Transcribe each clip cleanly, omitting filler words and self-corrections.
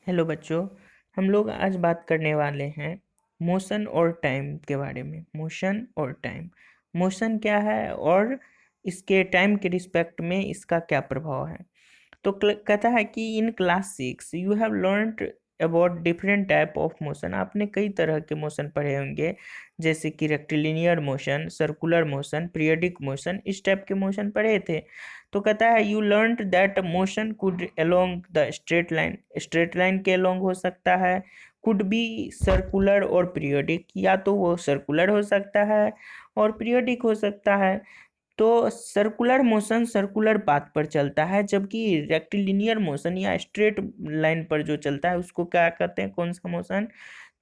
Hello बच्चों। हम लोग आज बात करने वाले हैं मोशन और टाइम के बारे में। मोशन और टाइम, मोशन क्या है और इसके टाइम के रिस्पेक्ट में इसका क्या प्रभाव है। तो कहता है कि in class 6 you have learned about different type of motion. आपने कई तरह के मोशन पढ़े होंगे, जैसे कि rectilinear motion, circular motion, periodic motion, इस टाइप के मोशन पढ़े थे। तो कहता है you learned that motion could along the straight line, straight line के अलोंग हो सकता है, कुड बी सर्कुलर और पीरियडिक, या तो वो सर्कुलर हो सकता है और पीरियडिक हो सकता है। तो सर्कुलर मोशन सर्कुलर पाथ पर चलता है, जबकि रेक्टिलिनियर मोशन या स्ट्रेट लाइन पर जो चलता है उसको क्या कहते हैं, कौन सा मोशन?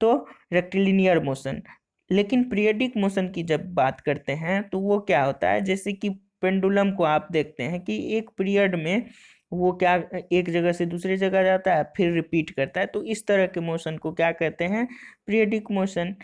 तो रेक्टिलिनियर मोशन। लेकिन पीरियडिक मोशन की जब बात करते हैं तो वो क्या होता है, जैसे कि पेंडुलम को आप देखते हैं कि एक पीरियड में वो क्या एक जगह से दूसरी जगह जाता है फिर रिपीट करता है, तो इस तरह के मोशन को क्या कहते हैं, पीरियडिक मोशन।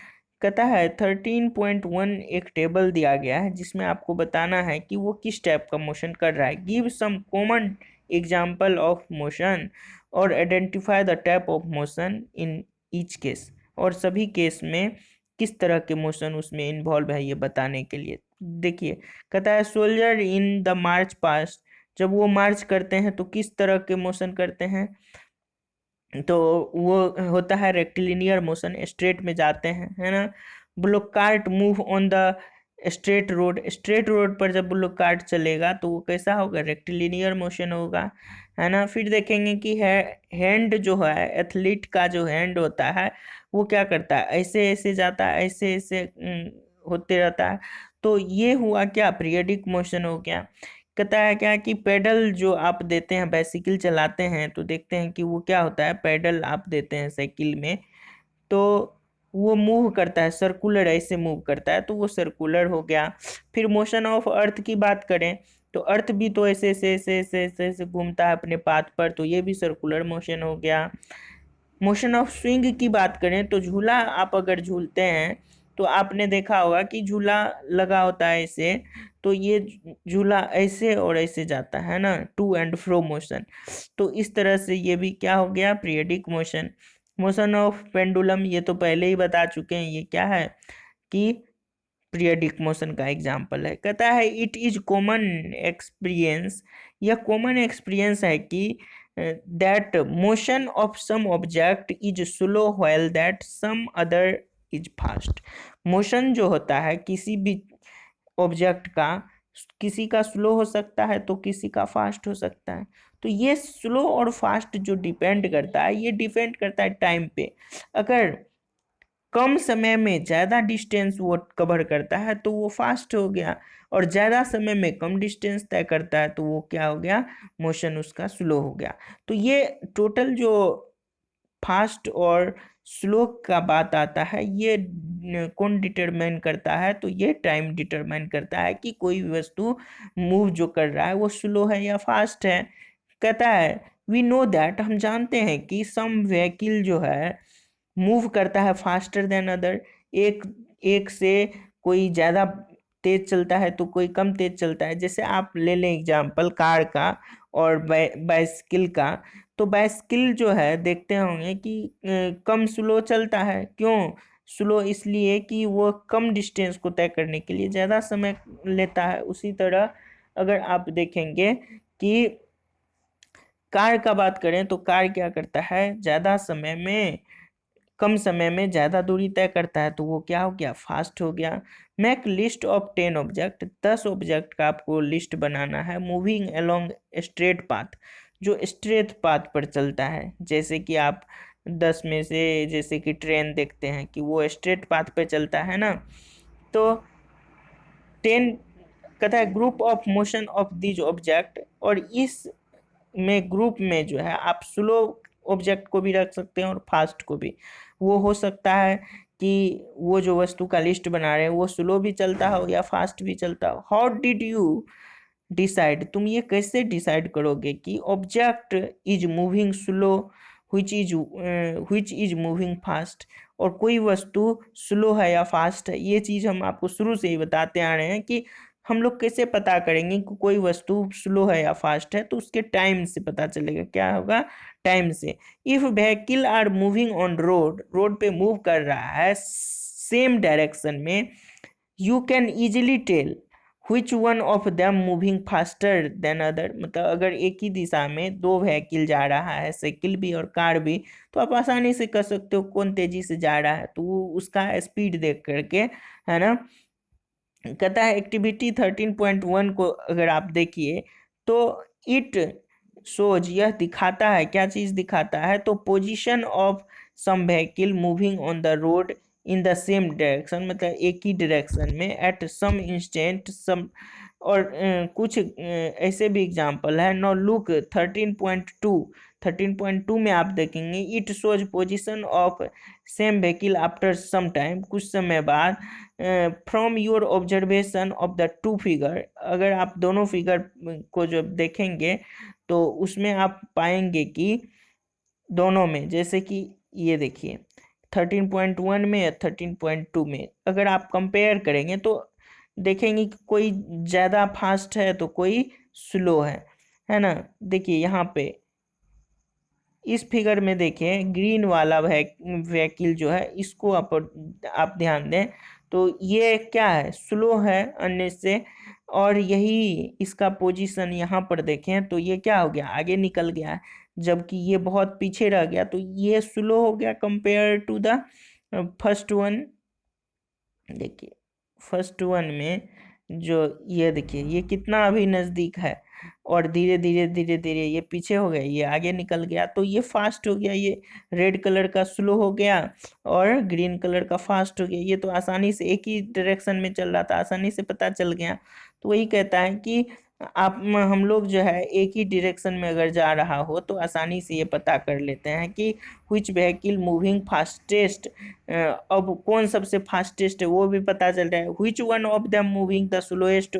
कहता है 13.1 एक टेबल दिया गया है जिसमें आपको बताना है कि वो किस टाइप का मोशन कर रहा है। Give some common example of motion और identify the type of motion in each case, और सभी केस में किस तरह के मोशन उसमें इन्वॉल्व है ये बताने के लिए। देखिए, कहता है soldier in the march past, जब वो मार्च करते हैं तो किस तरह के मोशन करते हैं, तो वो होता है रेक्टिलिनियर मोशन, स्ट्रेट में जाते हैं, है ना। वो लोग cart move on the straight road, straight road पर जब वो लोग कार्ट चलेगा तो वो कैसा होगा, रेक्टिलिनियर मोशन होगा, है ना। फिर देखेंगे कि हैंड जो है, एथलीट का जो हैंड होता है वो क्या करता है, ऐसे ऐसे जाता है, ऐसे ऐसे होते रहता है। तो ये हुआ क्या, पीरियडिक मोशन हो गया। कहता है क्या कि पेडल जो आप देते हैं, बाइसिकल चलाते हैं तो देखते हैं कि वो क्या होता है, पेडल आप देते हैं साइकिल में तो वो मूव करता है, सर्कुलर ऐसे मूव करता है, तो वो सर्कुलर हो गया। फिर मोशन ऑफ अर्थ की बात करें तो अर्थ भी तो ऐसे ऐसे ऐसे ऐसे ऐसे ऐसे घूमता है अपने पाथ पर, तो ये भी सर्कुलर मोशन हो गया। मोशन ऑफ स्विंग की बात करें तो झूला आप अगर झूलते हैं तो आपने देखा होगा कि झूला लगा होता है ऐसे, तो ये झूला ऐसे और ऐसे जाता है ना, टू एंड फ्रो मोशन। तो इस तरह से ये भी क्या हो गया, periodic motion. Motion of pendulum ये तो पहले ही बता चुके हैं, ये क्या है कि पीरियडिक मोशन का एग्जाम्पल है। कहता है इट इज कॉमन एक्सपीरियंस, यह कॉमन एक्सपीरियंस है कि that motion of some object is slow while that some other is fast. Motion जो होता है किसी भी ऑब्जेक्ट का, किसी का स्लो हो सकता है तो किसी का फास्ट हो सकता है। तो ये स्लो और फास्ट जो डिपेंड करता है, ये डिपेंड करता है टाइम पे। अगर कम समय में ज़्यादा डिस्टेंस वो कवर करता है तो वो फास्ट हो गया, और ज़्यादा समय में कम डिस्टेंस तय करता है तो वो क्या हो गया, मोशन उसका स्लो हो गया। तो ये टोटल जो फास्ट और स्लो का बात आता है, ये कौन डिटरमाइन करता है, तो ये टाइम डिटरमाइन करता है कि कोई भी वस्तु मूव जो कर रहा है वो स्लो है या फास्ट है। कहता है वी नो दैट, हम जानते हैं कि सम व्हीकल जो है मूव करता है फास्टर देन अदर, एक एक से कोई ज़्यादा तेज चलता है तो कोई कम तेज चलता है। जैसे आप ले लें एग्जांपल कार का और बाइसिकल का, तो बाइसिकल जो है देखते होंगे कि कम स्लो चलता है। क्यों स्लो? इसलिए कि वो कम डिस्टेंस को तय करने के लिए ज़्यादा समय लेता है। उसी तरह अगर आप देखेंगे कि कार का बात करें तो कार क्या करता है, ज़्यादा समय में कम समय में ज़्यादा दूरी तय करता है, तो वो क्या हो गया, फास्ट हो गया। Make list of 10 object, 10 object का आपको लिस्ट बनाना है मूविंग अलोंग स्ट्रेट पाथ, जो स्ट्रेट पाथ पर चलता है। जैसे कि आप 10 में से, जैसे कि ट्रेन देखते हैं कि वो स्ट्रेट पाथ पे चलता है ना, तो 10 कहता है group of motion of these object, और इस में ग्रुप में जो है आप स्लो ऑब्जेक्ट को भी रख सकते हैं और फास्ट को भी। वो हो सकता है कि वो जो वस्तु का लिस्ट बना रहे हैं वो स्लो भी चलता हो या फास्ट भी चलता हो। हाउ डिड यू डिसाइड, तुम ये कैसे डिसाइड करोगे कि object is moving slow, which is moving fast, और कोई वस्तु स्लो है या फास्ट है। ये चीज़ हम आपको शुरू से ही बताते आ रहे हैं कि हम लोग कैसे पता करेंगे कि कोई वस्तु स्लो है या फास्ट है, तो उसके टाइम से पता चलेगा। क्या होगा, टाइम से। If vehicle are moving on road, road पे मूव कर रहा है सेम डायरेक्शन में, you can easily tell which one of them moving faster than other। मतलब अगर एक ही दिशा में दो व्हीकल जा रहा है, साइकिल भी और कार भी, तो आप आसानी से कर सकते हो कौन तेजी से जा रहा है, तो वो उसका स्पीड देख करके, है ना। कहता है एक्टिविटी 13.1 को अगर आप देखिए तो इट शोज, यह दिखाता है, क्या चीज दिखाता है, तो position of some vehicle moving on the road in the same direction, मतलब एक ही डायरेक्शन में एट सम इंस्टेंट सम। और कुछ ऐसे भी एग्जांपल है। नो लुक 13.2, 13.2 में आप देखेंगे it shows position of same vehicle after some time, कुछ समय बाद। From your observation of the two figure, अगर आप दोनों फिगर को जब देखेंगे तो उसमें आप पाएंगे कि दोनों में, जैसे कि ये देखिए 13.1 में या 13.2 में अगर आप कंपेयर करेंगे तो देखेंगे कि कोई ज़्यादा फास्ट है तो कोई स्लो है ना। देखिए यहाँ पे इस फिगर में देखें ग्रीन वाला व्हीकल जो है, इसको आप ध्यान दें तो ये क्या है, स्लो है अन्य से। और यही इसका पोजीशन यहाँ पर देखें तो ये क्या हो गया, आगे निकल गया है, जबकि ये बहुत पीछे रह गया, तो ये स्लो हो गया compare to the first one. देखिए फर्स्ट वन में जो ये देखिए ये कितना अभी नज़दीक है, और धीरे धीरे धीरे धीरे ये पीछे हो गया, ये आगे निकल गया, तो ये फास्ट हो गया, ये रेड कलर का स्लो हो गया और ग्रीन कलर का फास्ट हो गया। ये तो आसानी से एक ही डायरेक्शन में चल रहा था, आसानी से पता चल गया। तो वही कहता है कि आप हम लोग जो है एक ही डायरेक्शन में अगर जा रहा हो तो आसानी से ये पता कर लेते हैं कि which व्हीकल मूविंग फास्टेस्ट, अब कौन सबसे फास्टेस्ट है वो भी पता चल रहा है, which one of them moving the slowest,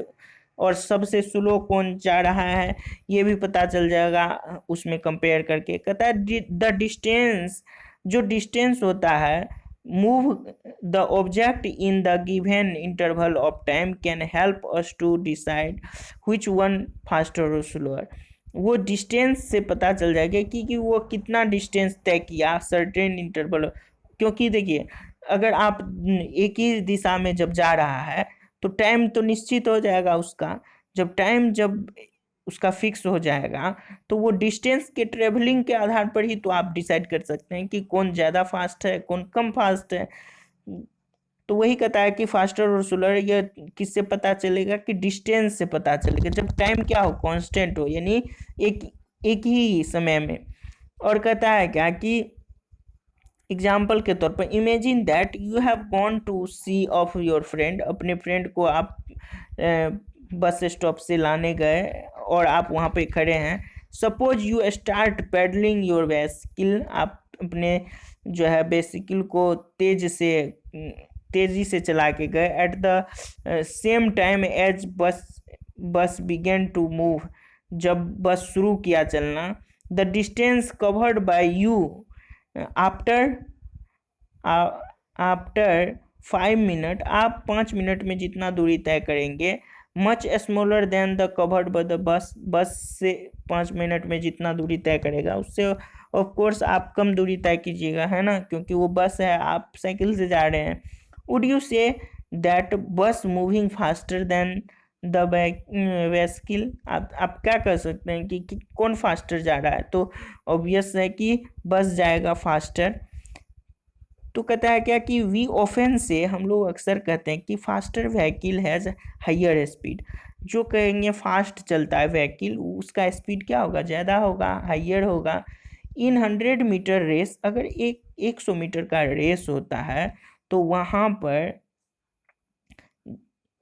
और सबसे स्लो कौन जा रहा है ये भी पता चल जाएगा उसमें कंपेयर करके। कहता है द डिस्टेंस, जो डिस्टेंस होता है move the object in the given interval of time can help us to decide which one faster और स्लोअर। वो डिस्टेंस से पता चल जाएगा कि वो कितना डिस्टेंस तय किया सर्टेन इंटरवल। क्योंकि देखिए अगर आप एक ही दिशा में जब जा रहा है तो टाइम तो निश्चित हो जाएगा उसका, जब उसका फिक्स हो जाएगा तो वो डिस्टेंस के ट्रेवलिंग के आधार पर ही तो आप डिसाइड कर सकते हैं कि कौन ज़्यादा फास्ट है कौन कम फास्ट है। तो वही कहता है कि फास्टर और स्लोअर ये किससे पता चलेगा, कि डिस्टेंस से पता चलेगा, जब टाइम क्या हो, कांस्टेंट हो, यानी एक एक ही समय में। और कहता है क्या कि एग्जाम्पल के तौर पर imagine that you have gone to see off your friend, अपने फ्रेंड को आप बस स्टॉप से लाने गए और आप वहाँ पे खड़े हैं। Suppose you start pedalling your bicycle, आप अपने जो है बाइसिकल को तेजी से चला के गए। At the same time as bus begin to move, जब बस शुरू किया चलना। The distance covered by you after 5 minute, आप 5 मिनट में जितना दूरी तय करेंगे, much smaller than the covered by the bus, bus से 5 मिनट में जितना दूरी तय करेगा उससे ऑफ कोर्स आप कम दूरी तय कीजिएगा, है ना, क्योंकि वो बस है, आप साइकिल से जा रहे हैं। वुड यू से दैट बस मूविंग फास्टर देन द वेस्किल, आप क्या कर सकते हैं कि कौन फास्टर जा रहा है, तो ऑब्वियस है कि बस जाएगा फास्टर। तो कहता है क्या कि वी ऑफेन से, हम लोग अक्सर कहते हैं कि faster vehicle has higher speed, जो कहेंगे फास्ट चलता है व्हीकल उसका स्पीड क्या होगा, ज़्यादा होगा, हाइयर होगा। इन 100 मीटर रेस, अगर 100 मीटर का रेस होता है तो वहाँ पर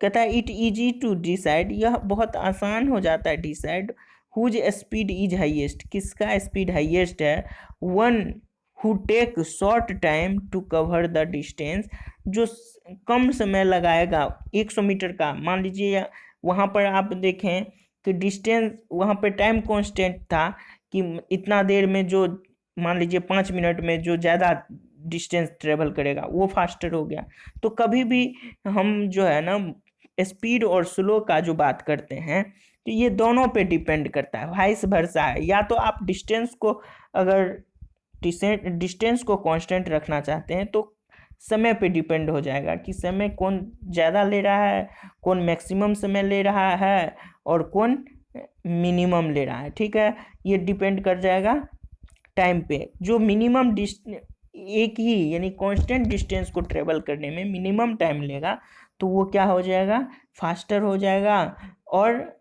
कहता है इट इजी टू डिसाइड, यह बहुत आसान हो जाता है decide whose speed is highest, किसका स्पीड हाईएस्ट है। One who take short time to cover the distance, जो कम समय लगाएगा 100 मीटर का। मान लीजिए वहाँ पर आप देखें कि डिस्टेंस वहाँ पर टाइम कांस्टेंट था कि इतना देर में, जो मान लीजिए 5 मिनट में जो ज़्यादा डिस्टेंस ट्रेवल करेगा वो फास्टर हो गया। तो कभी भी हम जो है ना स्पीड और स्लो का जो बात करते हैं तो ये दोनों पे डिपेंड करता है, वाइस वर्सा है। या तो आप डिस्टेंस को, अगर डिस्टेंस को कांस्टेंट रखना चाहते हैं तो समय पे डिपेंड हो जाएगा कि समय कौन ज़्यादा ले रहा है, कौन मैक्सिमम समय ले रहा है और कौन मिनिमम ले रहा है। ठीक है, ये डिपेंड कर जाएगा टाइम पे। जो मिनिमम एक ही यानी कांस्टेंट डिस्टेंस को ट्रेवल करने में मिनिमम टाइम लेगा तो वो क्या हो जाएगा, फास्टर हो जाएगा, और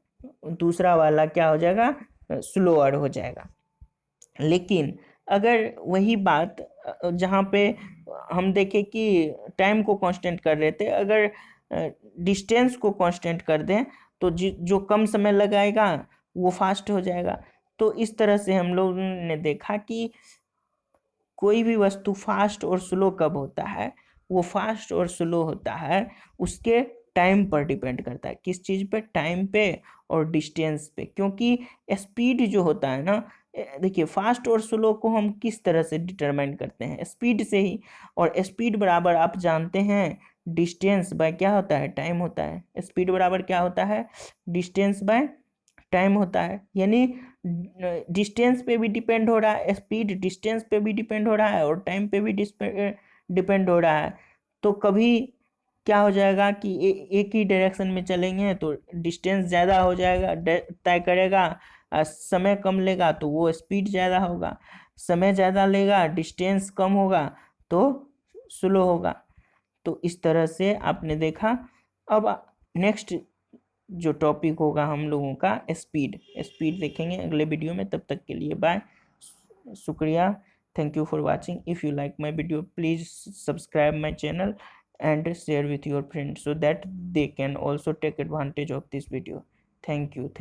दूसरा वाला क्या हो जाएगा, स्लोअर हो जाएगा। लेकिन अगर वही बात जहाँ पे हम देखें कि टाइम को कांस्टेंट कर रहे थे, अगर डिस्टेंस को कांस्टेंट कर दें तो जो कम समय लगाएगा वो फास्ट हो जाएगा। तो इस तरह से हम लोग ने देखा कि कोई भी वस्तु फास्ट और स्लो कब होता है, वो फास्ट और स्लो होता है उसके टाइम पर डिपेंड करता है। किस चीज़ पे, टाइम पे और डिस्टेंस पे। क्योंकि स्पीड जो होता है ना, देखिए फास्ट और स्लो को हम किस तरह से डिटरमाइन करते हैं, स्पीड से ही। और स्पीड बराबर आप जानते हैं डिस्टेंस बाय क्या होता है, टाइम होता है। स्पीड बराबर क्या होता है, डिस्टेंस बाय टाइम होता है। यानी डिस्टेंस पे भी डिपेंड हो रहा है, स्पीड डिस्टेंस पे भी डिपेंड हो रहा है और टाइम पे भी डिपेंड हो रहा है। तो कभी क्या हो जाएगा कि एक ही डायरेक्शन में चलेंगे तो डिस्टेंस ज़्यादा हो जाएगा, तय करेगा। समय कम लेगा तो वो स्पीड ज़्यादा होगा, समय ज़्यादा लेगा डिस्टेंस कम होगा तो स्लो होगा। तो इस तरह से आपने देखा। अब नेक्स्ट जो टॉपिक होगा हम लोगों का स्पीड, स्पीड देखेंगे अगले वीडियो में। तब तक के लिए बाय, शुक्रिया। Thank you for watching. If you like my video please subscribe my channel and share with your friends so that they can also take advantage of this video. Thank you.